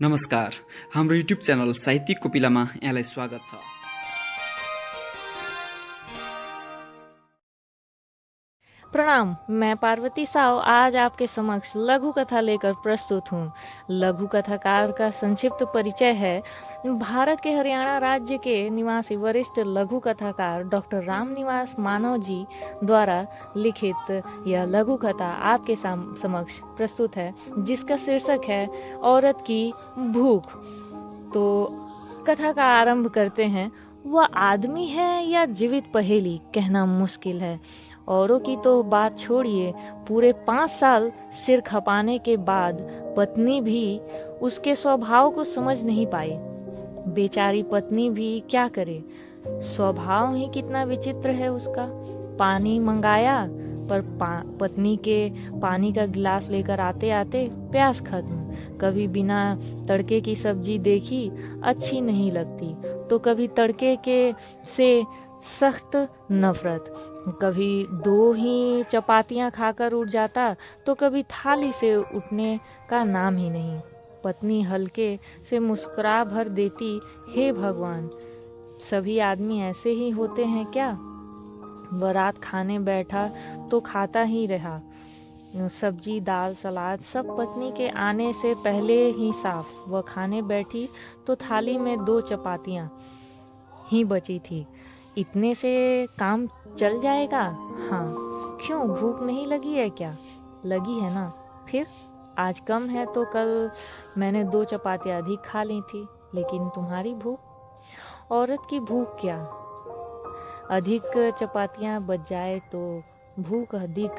नमस्कार, हाम्रो YouTube channel साहित्यिक कोपिलामा यहाँलाई स्वागत छ। प्रणाम, मैं पार्वती साव आज आपके समक्ष लघु कथा लेकर प्रस्तुत हूँ। लघु कथाकार का संक्षिप्त परिचय है। भारत के हरियाणा राज्य के निवासी वरिष्ठ लघु कथाकार डॉक्टर रामनिवास मानव जी द्वारा लिखित यह लघु कथा आपके समक्ष प्रस्तुत है, जिसका शीर्षक है औरत की भूख। तो कथा का आरंभ करते हैं। वह आदमी है या जीवित पहेली कहना मुश्किल है। औरों की तो बात छोड़िए, पूरे 5 साल सिर खपाने के बाद पत्नी भी उसके स्वभाव को समझ नहीं पाई। बेचारी पत्नी भी क्या करे, स्वभाव ही कितना विचित्र है उसका। पानी मंगाया पर पत्नी के पानी का गिलास लेकर आते आते प्यास खत्म। कभी बिना तड़के की सब्जी देखी अच्छी नहीं लगती, तो कभी तड़के के से सख्त नफरत। कभी 2 ही चपातियां खाकर उठ जाता, तो कभी थाली से उठने का नाम ही नहीं। पत्नी हल्के से मुस्कुरा भर देती, हे भगवान, सभी आदमी ऐसे ही होते हैं क्या? बारात खाने बैठा तो खाता ही रहा। सब्जी दाल सलाद सब पत्नी के आने से पहले ही साफ। वह खाने बैठी तो थाली में 2 चपातियां ही बची थी। इतने से काम चल जाएगा? हाँ, क्यों, भूख नहीं लगी है क्या? लगी है ना। फिर आज कम है तो कल मैंने 2 चपातियाँ अधिक खा ली थी, लेकिन तुम्हारी भूख? औरत की भूख क्या? अधिक चपातियाँ बच जाए तो भूख अधिक,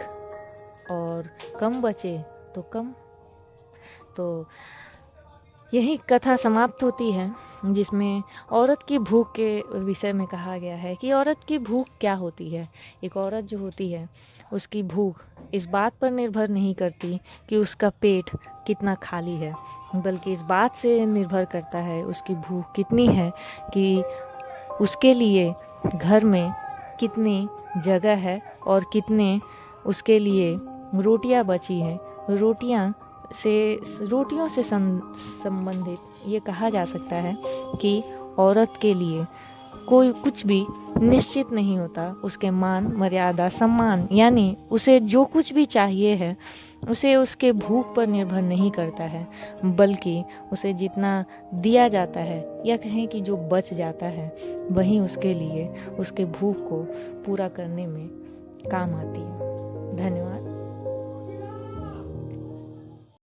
और कम बचे तो कम। तो यही कथा समाप्त होती है, जिसमें औरत की भूख के विषय में कहा गया है कि औरत की भूख क्या होती है। एक औरत जो होती है, उसकी भूख इस बात पर निर्भर नहीं करती कि उसका पेट कितना खाली है, बल्कि इस बात से निर्भर करता है उसकी भूख कितनी है कि उसके लिए घर में कितनी जगह है और कितने उसके लिए रोटियां बची हैं। रोटियों से संबंधित ये कहा जा सकता है कि औरत के लिए कोई कुछ भी निश्चित नहीं होता। उसके मान मर्यादा सम्मान, यानी उसे जो कुछ भी चाहिए है, उसे उसके भूख पर निर्भर नहीं करता है, बल्कि उसे जितना दिया जाता है या कहें कि जो बच जाता है, वही उसके लिए उसके भूख को पूरा करने में काम आती है। धन्यवाद।